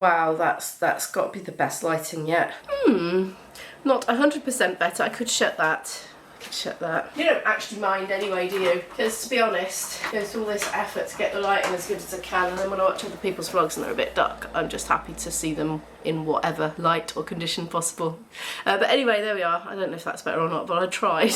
Wow, that's got to be the best lighting yet. Not 100% better. I could shut that. You don't actually mind anyway, do you? Because to be honest, it goes through all this effort to get the lighting as good as I can, and then when I watch other people's vlogs and they're a bit dark, I'm just happy to see them in whatever light or condition possible. But anyway, there we are. I don't know if that's better or not, but I tried.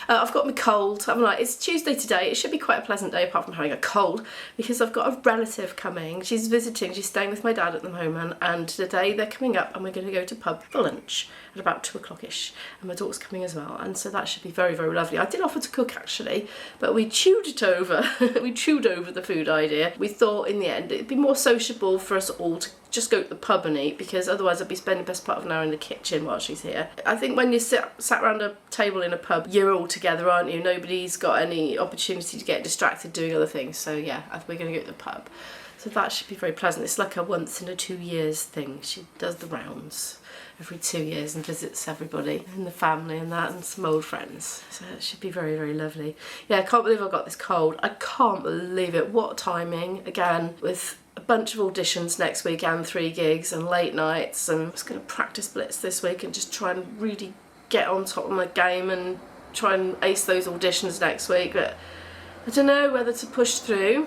I've got my cold. I'm like, it's Tuesday today. It should be quite a pleasant day apart from having a cold, because I've got a relative coming. She's visiting. She's staying with my dad at the moment, and today they're coming up and we're going to go to pub for lunch at about 2 o'clock-ish, and my daughter's coming as well, and so that should be very, very lovely. I did offer to cook actually, but we chewed it over. We chewed over the food idea. We thought in the end it'd be more sociable for us all to just go to the pub and eat, because otherwise I'd be spending the best part of an hour in the kitchen while she's here. I think when you sat around a table in a pub, you're all together, aren't you? Nobody's got any opportunity to get distracted doing other things, so yeah, we're going to go to the pub. So that should be very pleasant. It's like a once in a 2 years thing. She does the rounds every 2 years and visits everybody in the family and that, and some old friends. So it should be very, very lovely. Yeah, I can't believe I got this cold. I can't believe it. What timing, again, with a bunch of auditions next week and 3 gigs and late nights, and I'm just going to practice blitz this week and just try and really get on top of my game and try and ace those auditions next week. But I don't know whether to push through.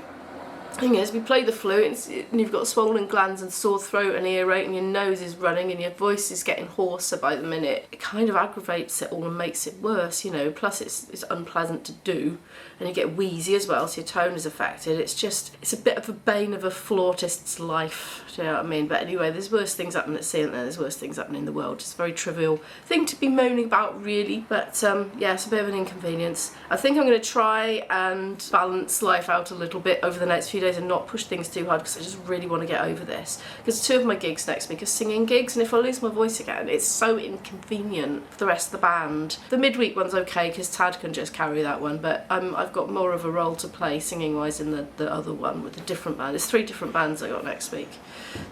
Thing is, we play the flute and you've got swollen glands and sore throat and earache and your nose is running and your voice is getting hoarser by the minute. It kind of aggravates it all and makes it worse, you know, plus it's unpleasant to do, and you get wheezy as well, so your tone is affected. It's a bit of a bane of a flautist's life, do you know what I mean? But anyway, there's worse things happening at sea and there's worse things happening in the world. It's a very trivial thing to be moaning about, really, but yeah, it's a bit of an inconvenience. I think I'm going to try and balance life out a little bit over the next few days and not push things too hard, because I just really want to get over this, because 2 of my gigs next week are singing gigs, and if I lose my voice again it's so inconvenient for the rest of the band. The midweek one's okay because Tad can just carry that one, but I've got more of a role to play singing wise in the other one with a different band. There's 3 different bands I got next week.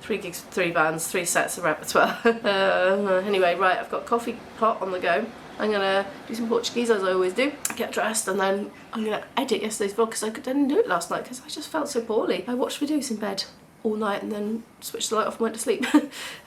3 gigs, 3 bands, 3 sets of repertoire. Anyway, right, I've got coffee pot on the go. I'm going to do some Portuguese as I always do, get dressed, and then I'm going to edit yesterday's vlog because I didn't do it last night because I just felt so poorly. I watched videos in bed all night and then switched the light off and went to sleep.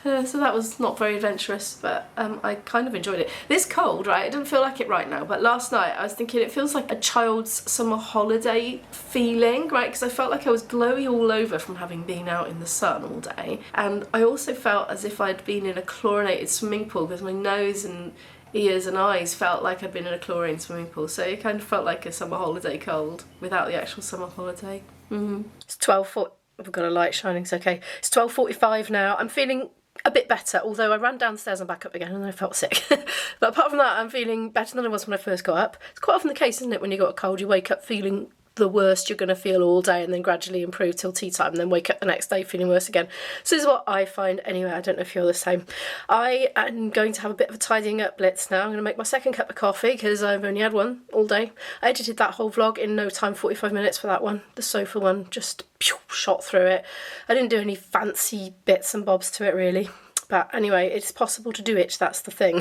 So that was not very adventurous, but I kind of enjoyed it. This cold, right, it doesn't feel like it right now, but last night I was thinking it feels like a child's summer holiday feeling, right, because I felt like I was glowy all over from having been out in the sun all day, and I also felt as if I'd been in a chlorinated swimming pool because my nose and ears and eyes felt like I'd been in a chlorine swimming pool, so it kind of felt like a summer holiday cold without the actual summer holiday. It's 12:40. I've got a light shining, so okay. It's 12:45 now. I'm feeling a bit better, although I ran downstairs and back up again and I felt sick. But apart from that, I'm feeling better than I was when I first got up. It's quite often the case, isn't it, when you got a cold, you wake up feeling the worst you're going to feel all day and then gradually improve till tea time and then wake up the next day feeling worse again. So this is what I find anyway. I don't know if you're the same. I am going to have a bit of a tidying up blitz now. I'm going to make my second cup of coffee because I've only had one all day. I edited that whole vlog in no time, 45 minutes for that one. The sofa one, just shot through it. I didn't do any fancy bits and bobs to it really. But anyway, it's possible to do it, that's the thing,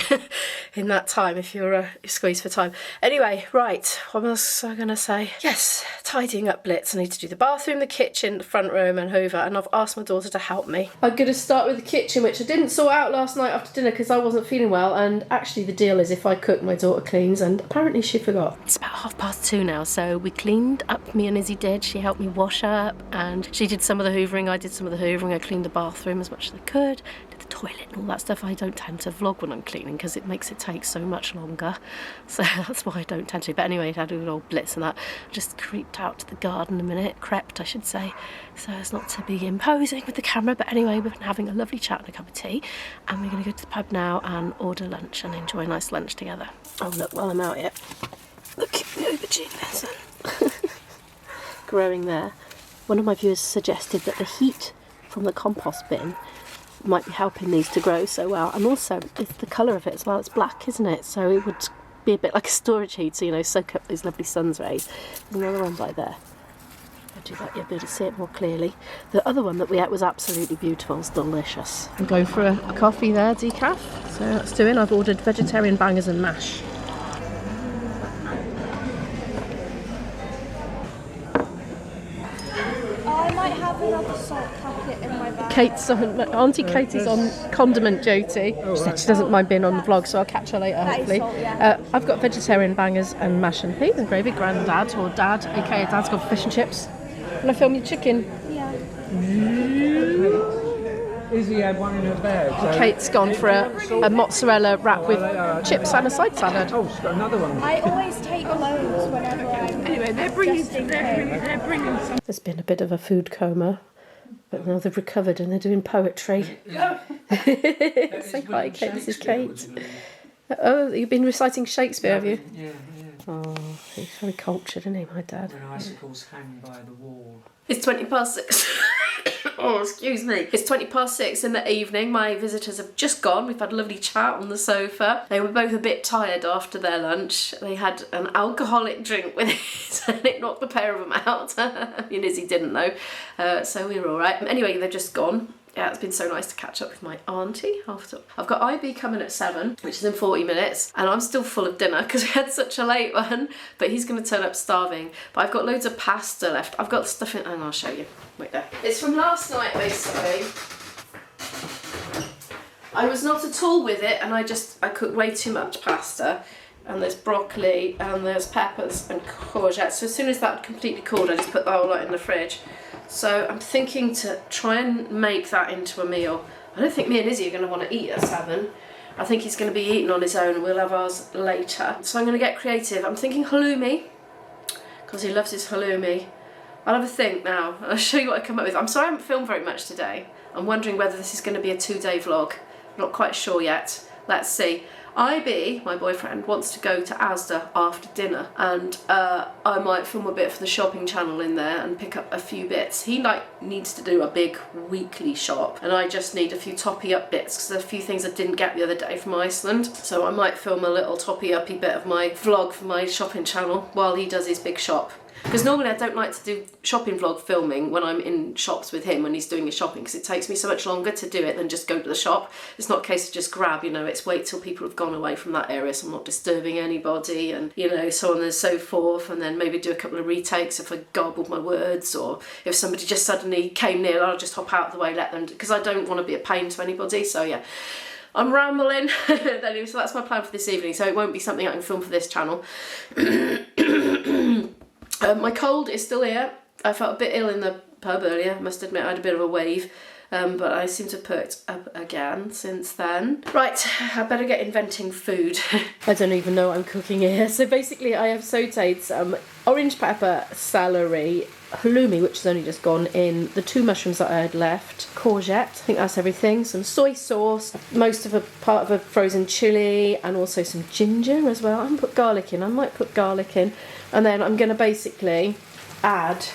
in that time, if you're squeezed for time. Anyway, right, what was I going to say? Yes, tidying up blitz. I need to do the bathroom, the kitchen, the front room and hoover, and I've asked my daughter to help me. I'm going to start with the kitchen, which I didn't sort out last night after dinner because I wasn't feeling well, and actually the deal is if I cook, my daughter cleans, and apparently she forgot. It's about 2:30 now, so we cleaned up, me and Izzy did. She helped me wash up, and she did some of the hoovering, I did some of the hoovering, I cleaned the bathroom as much as I could, toilet and all that stuff. I don't tend to vlog when I'm cleaning because it makes it take so much longer, so that's why I don't tend to. But anyway, I had a little blitz and that. Just creeped out to the garden a minute, crept I should say, so as not to be imposing with the camera. But anyway, we've been having a lovely chat and a cup of tea, and we're going to go to the pub now and order lunch and enjoy a nice lunch together. Oh look, while I'm out here, look at the aubergine there, growing there. One of my viewers suggested that the heat from the compost bin might be helping these to grow so well, and also it's the colour of it as well. It's black, isn't it? So it would be a bit like a storage heat, so you know, soak up those lovely sun's rays. There's another one by there. I'll do that, you'll be able to see it more clearly. The other one that we ate was absolutely beautiful. It's delicious. I'm going for a coffee there, decaf. So that's doing. I've ordered vegetarian bangers and mash. I might have another salt packet in my Auntie Kate is on condiment duty. She said she doesn't mind being on the vlog, so I'll catch her later, hopefully. I've got vegetarian bangers and mash and peas and gravy. Grandad, or Dad, aka Dad's got fish and chips. Can I film your chicken? Yeah. Izzy had one in her bag. So Kate's gone for a mozzarella wrap with chips and a side salad. Oh, she's got another one. I always take loads whenever I'm... Anyway, they're bringing some. There's been a bit of a food coma, but now they've recovered and they're doing poetry. Say hi, Kate. This is Kate. Oh, you've been reciting Shakespeare, have you? Yeah. Oh, he's very cultured, isn't he, my dad? When icicles hang by the wall. It's 6:20. Oh, excuse me. It's 6:20 in the evening. My visitors have just gone. We've had a lovely chat on the sofa. They were both a bit tired after their lunch. They had an alcoholic drink with it and it knocked the pair of them out. I mean, Izzy didn't know. So we were all right. Anyway, they've just gone. Yeah, it's been so nice to catch up with my auntie after. I've got IB coming at 7, which is in 40 minutes, and I'm still full of dinner because we had such a late one, but he's going to turn up starving. But I've got loads of pasta left. I've got stuff in, and I'll show you. Wait there. It's from last night, basically. I was not at all with it, and I cooked way too much pasta. And there's broccoli, and there's peppers and courgettes. So as soon as that completely cooled, I just put the whole lot in the fridge. So I'm thinking to try and make that into a meal. I don't think me and Izzy are going to want to eat at 7. I think he's going to be eating on his own and we'll have ours later. So I'm going to get creative. I'm thinking halloumi, because he loves his halloumi. I'll have a think now and I'll show you what I come up with. I'm sorry I haven't filmed very much today. I'm wondering whether this is going to be a 2-day vlog. I'm not quite sure yet. Let's see. IB, my boyfriend, wants to go to Asda after dinner, and I might film a bit for the shopping channel in there and pick up a few bits. He needs to do a big weekly shop, and I just need a few toppy up bits because there's a few things I didn't get the other day from Iceland. So I might film a little toppy uppy bit of my vlog for my shopping channel while he does his big shop. Because normally I don't like to do shopping vlog filming when I'm in shops with him when he's doing his shopping, because it takes me so much longer to do it than just go to the shop. It's not a case of just grab, you know, it's wait till people have gone away from that area so I'm not disturbing anybody, and, you know, so on and so forth, and then maybe do a couple of retakes if I garbled my words, or if somebody just suddenly came near, I'll just hop out of the way, let them, because I don't want to be a pain to anybody. So yeah, I'm rambling. Anyway, so that's my plan for this evening, so it won't be something I can film for this channel. My cold is still here. I felt a bit ill in the pub earlier, I must admit. I had a bit of a wave, but I seem to have perked up again since then. Right, I better get inventing food. I don't even know what I'm cooking here. So basically I have sautéed some orange pepper, celery, halloumi, which has only just gone in, the 2 mushrooms that I had left, courgette, I think that's everything, some soy sauce, most of a part of a frozen chilli, and also some ginger as well. I haven't put garlic in, I might put garlic in. And then I'm going to basically add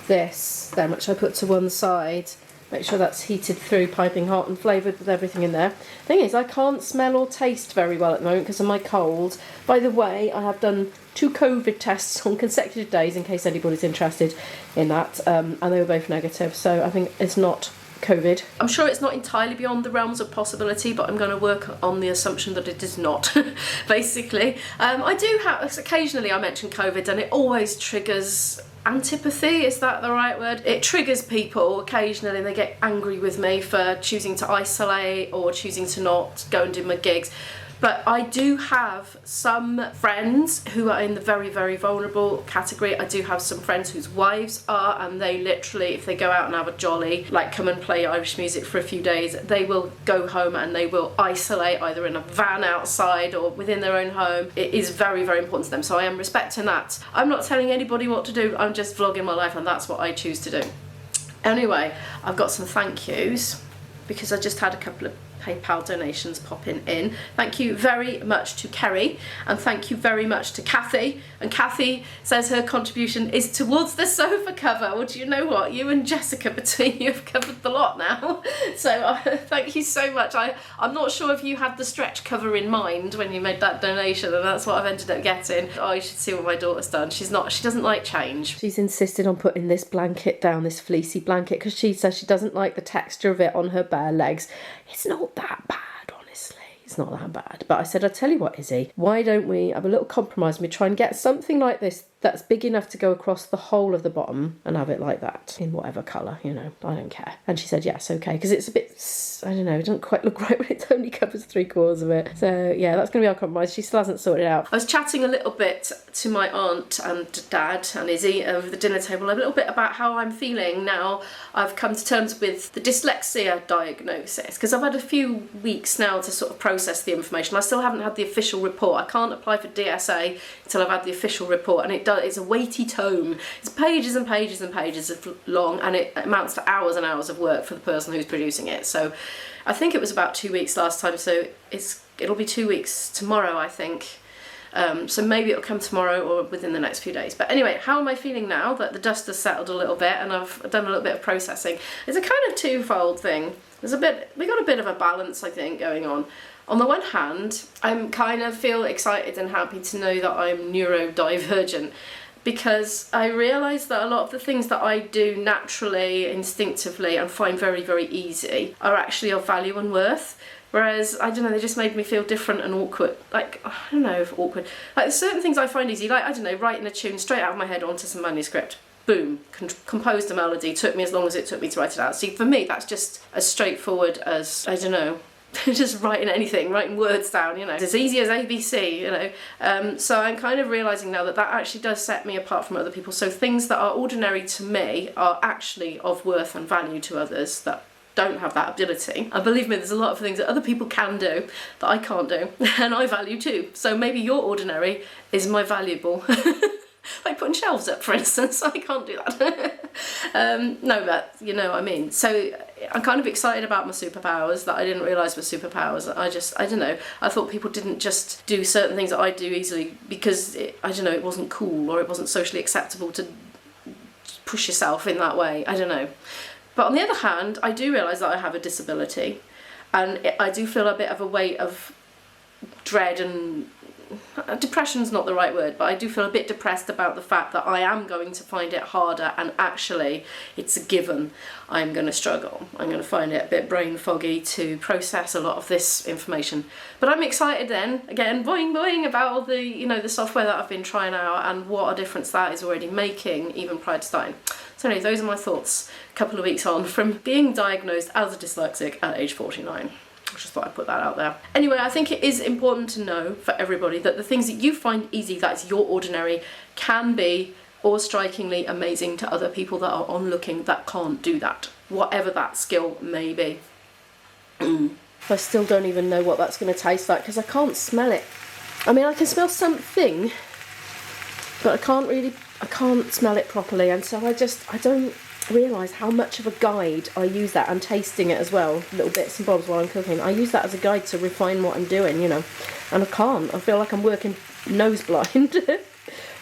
this then, which I put to one side. Make sure that's heated through, piping hot and flavoured with everything in there. Thing is, I can't smell or taste very well at the moment because of my cold. By the way, I have done 2 COVID tests on consecutive days in case anybody's interested in that, and they were both negative, so I think it's not COVID. I'm sure it's not entirely beyond the realms of possibility, but I'm going to work on the assumption that it is not, basically. I do have, occasionally I mention COVID and it always triggers antipathy, is that the right word? It triggers people occasionally, they get angry with me for choosing to isolate or choosing to not go and do my gigs. But I do have some friends who are in the very, very vulnerable category. I do have some friends whose wives are, and they literally, if they go out and have a jolly, like come and play Irish music for a few days, they will go home and they will isolate either in a van outside or within their own home. It is very, very important to them, so I am respecting that. I'm not telling anybody what to do, I'm just vlogging my life and that's what I choose to do. Anyway, I've got some thank yous because I just had a couple of PayPal donations popping in. Thank you very much to Kerry, and thank you very much to Kathy. And Kathy says her contribution is towards the sofa cover. Well, do you know what? You and Jessica between you have covered the lot now. So thank you so much. I'm not sure if you had the stretch cover in mind when you made that donation, and that's what I've ended up getting. Oh, you should see what my daughter's done. She doesn't like change. She's insisted on putting this blanket down, this fleecy blanket, because she says she doesn't like the texture of it on her bare legs. It's not that bad, honestly. It's not that bad. But I said, I'll tell you what, Izzy, why don't we have a little compromise and we try and get something like this that's big enough to go across the whole of the bottom and have it like that in whatever colour, you know, I don't care. And she said yes, okay, because it's a bit, I don't know, it doesn't quite look right when it only covers 3/4 of it. So yeah, that's going to be our compromise. She still hasn't sorted it out. I was chatting a little bit to my aunt and dad and Izzy over the dinner table a little bit about how I'm feeling now I've come to terms with the dyslexia diagnosis, because I've had a few weeks now to sort of process the information. I still haven't had the official report. I can't apply for DSA until I've had the official report, and it's a weighty tome. It's pages and pages and pages of long, and it amounts to hours and hours of work for the person who's producing it. So I think it was about 2 weeks last time, so it'll be 2 weeks tomorrow, I think. So maybe it'll come tomorrow or within the next few days. But anyway, how am I feeling now that the dust has settled a little bit and I've done a little bit of processing? It's a kind of twofold thing. We got a bit of a balance, I think, going on. On the one hand, I'm kind of feel excited and happy to know that I'm neurodivergent, because I realise that a lot of the things that I do naturally, instinctively, and find very, very easy are actually of value and worth. Whereas, I don't know, they just made me feel different and awkward. Like, I don't know if awkward. Like, there's certain things I find easy, like, I don't know, writing a tune straight out of my head onto some manuscript. Boom, composed a melody, took me as long as it took me to write it out. See, for me, that's just as straightforward as, I don't know, just writing anything, writing words down, you know. It's as easy as ABC, you know. So I'm kind of realising now that that actually does set me apart from other people. So things that are ordinary to me are actually of worth and value to others that don't have that ability. And believe me, there's a lot of things that other people can do that I can't do, and I value too. So maybe your ordinary is my valuable. Like putting shelves up, for instance. I can't do that. No, but you know what I mean. So I'm kind of excited about my superpowers that I didn't realise were superpowers. I don't know, I thought people didn't just do certain things that I do easily because, it wasn't cool or it wasn't socially acceptable to push yourself in that way. I don't know. But on the other hand, I do realise that I have a disability, and I do feel a bit of a weight of dread and depression's not the right word, but I do feel a bit depressed about the fact that I am going to find it harder, and actually it's a given I'm going to struggle. I'm going to find it a bit brain foggy to process a lot of this information. But I'm excited then, again, boing boing, about all the, the software that I've been trying out and what a difference that is already making even prior to starting. So anyway, those are my thoughts a couple of weeks on from being diagnosed as a dyslexic at age 49. I just thought I'd put that out there. Anyway, I think it is important to know for everybody that the things that you find easy, that is your ordinary, can be awe-strikingly amazing to other people that are onlooking that can't do that, whatever that skill may be. I still don't even know what that's going to taste like because I can't smell it. I mean, I can smell something, but I can't smell it properly, and so I don't realise how much of a guide I use that. I'm tasting it as well, little bits and bobs while I'm cooking. I use that as a guide to refine what I'm doing, and I can't. I feel like I'm working nose blind.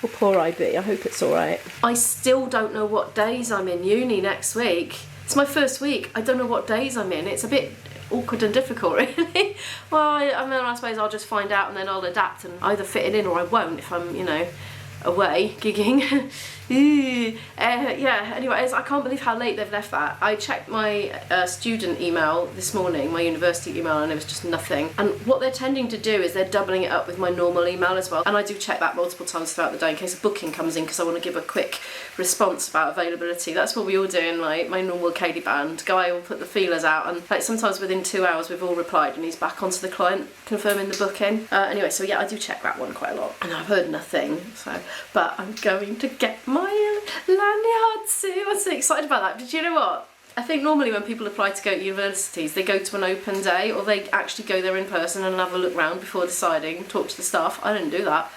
Or poor IB, I hope it's alright. I still don't know what days I'm in uni next week. It's my first week, I don't know what days I'm in. It's a bit awkward and difficult, really. Well, I suppose I'll just find out and then I'll adapt and either fit it in or I won't if I'm, away gigging. Yeah, anyways, I can't believe how late they've left that. I checked my student email this morning, my university email, and it was just nothing. And what they're tending to do is they're doubling it up with my normal email as well. And I do check that multiple times throughout the day in case a booking comes in, because I want to give a quick response about availability. That's what we all do in my normal Katie band. Guy will put the feelers out, and sometimes within 2 hours we've all replied and he's back onto the client confirming the booking. Anyway, so yeah, I do check that one quite a lot, and I've heard nothing. But I'm going to get my lanyard soon. I'm so excited about that. Did you know what? I think normally when people apply to go to universities, they go to an open day or they actually go there in person and have a look round before deciding, talk to the staff. I didn't do that.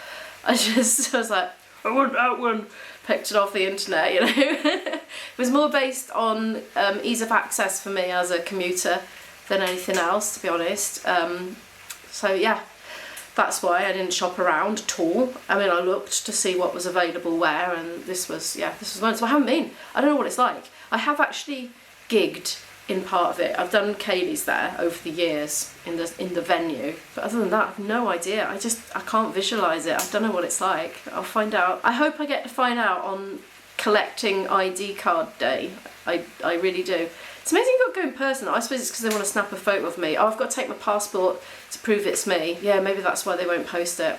I was like, I want that one. Picked it off the internet, It was more based on ease of access for me as a commuter than anything else, to be honest. So yeah. That's why I didn't shop around at all. I mean, I looked to see what was available where, and this was one. So I haven't been. I don't know what it's like. I have actually gigged in part of it. I've done Kaylee's there over the years in the venue, but other than that, I've no idea. I can't visualise it. I don't know what it's like. I'll find out. I hope I get to find out on collecting ID card day. I really do. It's amazing you've got to go in person. I suppose it's because they want to snap a photo of me. Oh, I've got to take my passport to prove it's me. Yeah, maybe that's why they won't post it.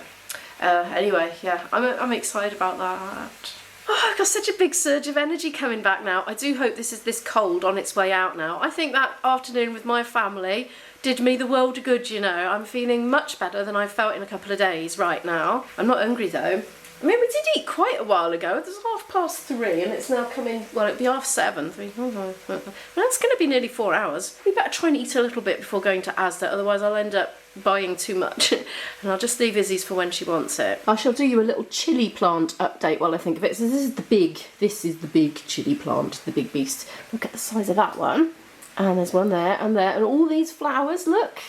Anyway, yeah, I'm excited about that. Oh, I've got such a big surge of energy coming back now. I do hope this cold on its way out now. I think that afternoon with my family did me the world of good, you know. I'm feeling much better than I've felt in a couple of days right now. I'm not hungry though. I mean, we did eat quite a while ago. It was 3:30 and it's now coming, well, it'd be 7:30. Well, that's going to be nearly 4 hours. We better try and eat a little bit before going to Asda, otherwise I'll end up buying too much. And I'll just leave Izzy's for when she wants it. I shall do you a little chilli plant update while I think of it. So this is the big chilli plant, the big beast. Look at the size of that one. And there's one there and there. And all these flowers, look.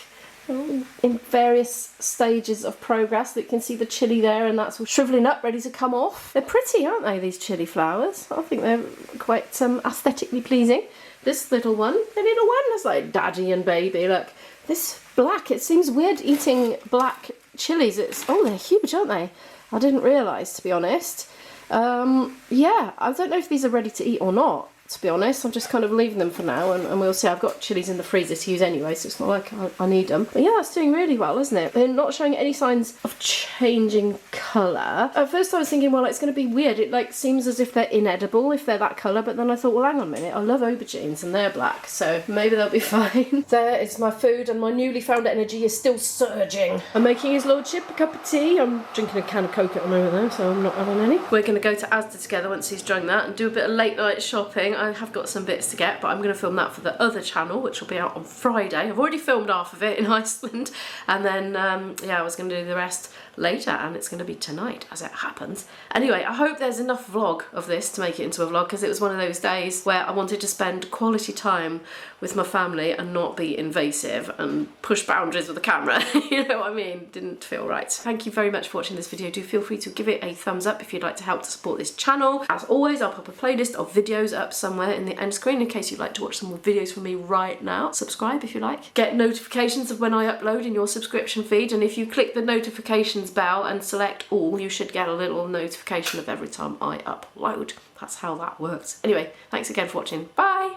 In various stages of progress. You can see the chilli there, and that's all shrivelling up, ready to come off. They're pretty, aren't they, these chilli flowers? I think they're quite aesthetically pleasing. This little one, that's like daddy and baby. Look, this black, it seems weird eating black chilies. They're huge, aren't they? I didn't realise, to be honest. Yeah, I don't know if these are ready to eat or not, to be honest. I'm just kind of leaving them for now, and we'll see. I've got chilies in the freezer to use anyway, so it's not like I need them. But yeah, it's doing really well, isn't it? They're not showing any signs of changing colour. At first I was thinking, well, it's going to be weird. It like seems as if they're inedible if they're that colour, but then I thought, well, hang on a minute, I love aubergines and they're black, so maybe they'll be fine. There is my food, and my newly found energy is still surging. I'm making his lordship a cup of tea. I'm drinking a can of Coke at the moment though, so I'm not having any. We're going to go to Asda together once he's drunk that and do a bit of late night shopping. I have got some bits to get, but I'm going to film that for the other channel, which will be out on Friday. I've already filmed half of it in Iceland, and then yeah, I was going to do the rest later, and it's going to be tonight as it happens. Anyway, I hope there's enough vlog of this to make it into a vlog, because it was one of those days where I wanted to spend quality time with my family and not be invasive and push boundaries with the camera. You know what I mean? Didn't feel right. Thank you very much for watching this video. Do feel free to give it a thumbs up if you'd like to help to support this channel. As always, I'll pop a playlist of videos up somewhere in the end screen in case you'd like to watch some more videos from me right now. Subscribe if you like. Get notifications of when I upload in your subscription feed, and if you click the notifications bell and select all, you should get a little notification of every time I upload. That's how that works. Anyway, thanks again for watching. Bye!